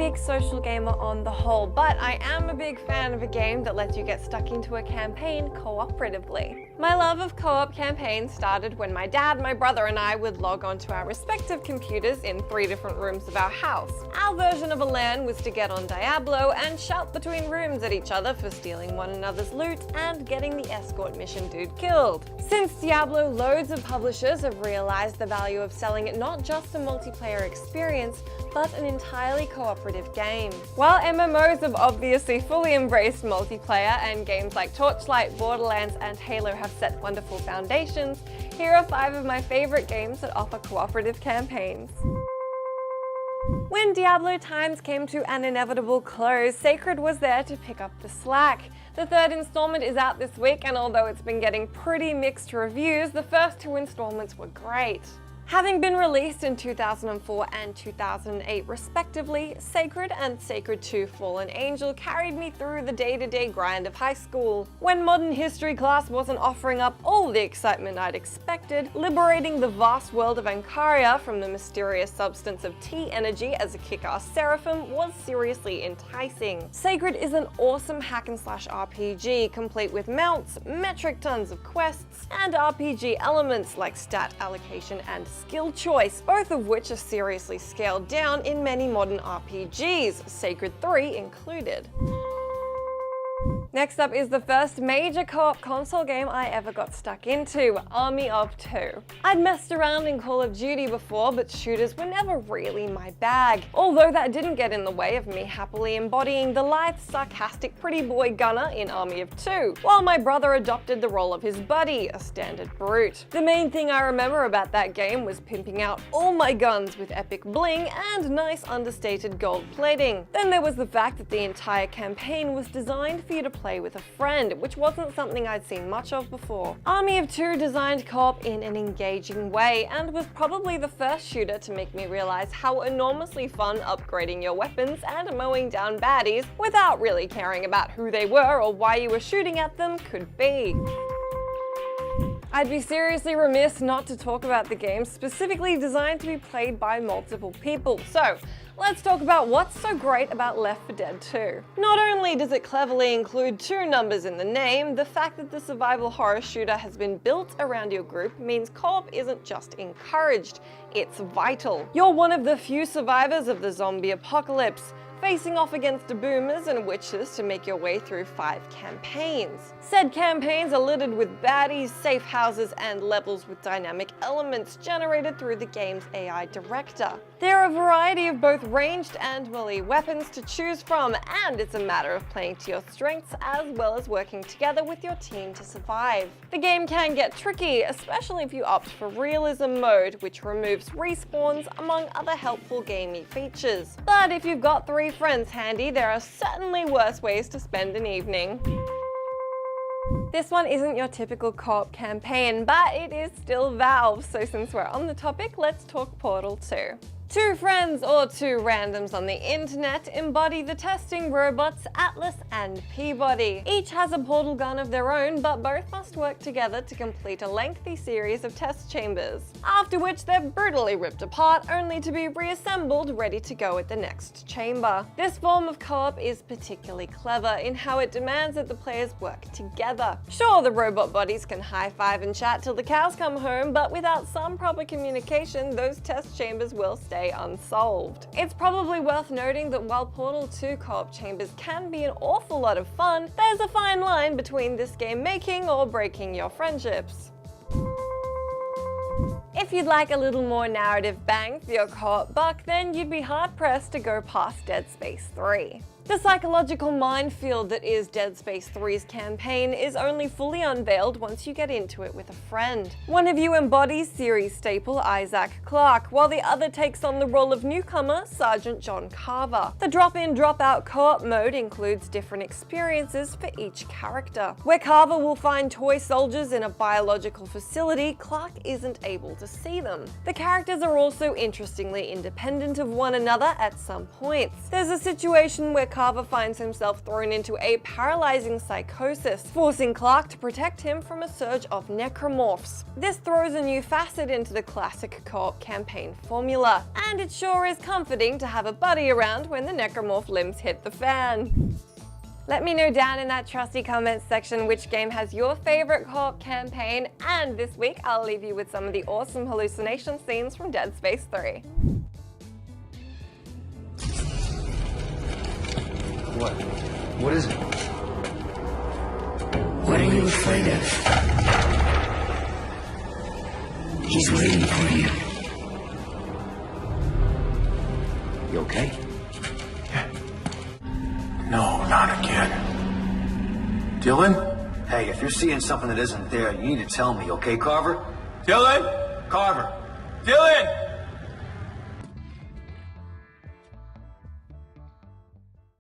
big social gamer on the whole, but I am a big fan of a game that lets you get stuck into a campaign cooperatively. My love of co-op campaigns started when my dad, my brother and I would log onto our respective computers in 3 different rooms of our house. Our version of a LAN was to get on Diablo and shout between rooms at each other for stealing one another's loot and getting the escort mission dude killed. Since Diablo, loads of publishers have realized the value of selling it not just a multiplayer experience, but an entirely cooperative game. While MMOs have obviously fully embraced multiplayer and games like Torchlight, Borderlands and Halo have set wonderful foundations, here are 5 of my favorite games that offer cooperative campaigns. When Diablo times came to an inevitable close, Sacred was there to pick up the slack. The 3rd installment is out this week, and although it's been getting pretty mixed reviews, the first 2 installments were great. Having been released in 2004 and 2008 respectively, Sacred and Sacred 2 Fallen Angel carried me through the day-to-day grind of high school. When modern history class wasn't offering up all the excitement I'd expected, liberating the vast world of Ankaria from the mysterious substance of T-energy as a kick-ass seraphim was seriously enticing. Sacred is an awesome hack-and-slash RPG, complete with mounts, metric tons of quests, and RPG elements like stat allocation and skill choice, both of which are seriously scaled down in many modern RPGs, Sacred 3 included. Next up is the first major co-op console game I ever got stuck into, Army of Two. I'd messed around in Call of Duty before, but shooters were never really my bag, although that didn't get in the way of me happily embodying the lithe, sarcastic pretty boy gunner in Army of Two, while my brother adopted the role of his buddy, a standard brute. The main thing I remember about that game was pimping out all my guns with epic bling and nice understated gold plating. Then there was the fact that the entire campaign was designed for you to play with a friend, which wasn't something I'd seen much of before. Army of Two designed co-op in an engaging way and was probably the first shooter to make me realize how enormously fun upgrading your weapons and mowing down baddies without really caring about who they were or why you were shooting at them could be. I'd be seriously remiss not to talk about the game specifically designed to be played by multiple people, so let's talk about what's so great about Left 4 Dead 2. Not only does it cleverly include 2 numbers in the name, the fact that the survival horror shooter has been built around your group means co-op isn't just encouraged, it's vital. You're one of the few survivors of the zombie apocalypse, facing off against boomers and witches to make your way through 5 campaigns. Said campaigns are littered with baddies, safe houses, and levels with dynamic elements generated through the game's AI director. There are a variety of both ranged and melee weapons to choose from, and it's a matter of playing to your strengths as well as working together with your team to survive. The game can get tricky, especially if you opt for realism mode, which removes respawns among other helpful gamey features. But if you've got 3 friends handy, there are certainly worse ways to spend an evening. This one isn't your typical co-op campaign, but it is still Valve, so since we're on the topic, let's talk Portal 2. 2 friends or 2 randoms on the internet embody the testing robots Atlas and Peabody. Each has a portal gun of their own, but both must work together to complete a lengthy series of test chambers, after which they're brutally ripped apart only to be reassembled ready to go at the next chamber. This form of co-op is particularly clever in how it demands that the players work together. Sure, the robot bodies can high-five and chat till the cows come home, but without some proper communication, those test chambers will stay unsolved. It's probably worth noting that while Portal 2 co-op chambers can be an awful lot of fun, there's a fine line between this game making or breaking your friendships. If you'd like a little more narrative bang for your co-op buck, then you'd be hard-pressed to go past Dead Space 3. The psychological minefield that is Dead Space 3's campaign is only fully unveiled once you get into it with a friend. One of you embodies series staple Isaac Clarke, while the other takes on the role of newcomer Sergeant John Carver. The drop-in, drop-out co-op mode includes different experiences for each character. Where Carver will find toy soldiers in a biological facility, Clarke isn't able to see them. The characters are also interestingly independent of one another at some points. There's a situation where Carver finds himself thrown into a paralyzing psychosis, forcing Clark to protect him from a surge of necromorphs. This throws a new facet into the classic co-op campaign formula, and it sure is comforting to have a buddy around when the necromorph limbs hit the fan. Let me know down in that trusty comments section which game has your favorite co-op campaign, and this week I'll leave you with some of the awesome hallucination scenes from Dead Space 3. What? What is it? What are you afraid of? He's waiting for you. You okay? No, not again. Dylan? Hey, if you're seeing something that isn't there, you need to tell me, okay, Carver? Dylan? Carver! Dylan!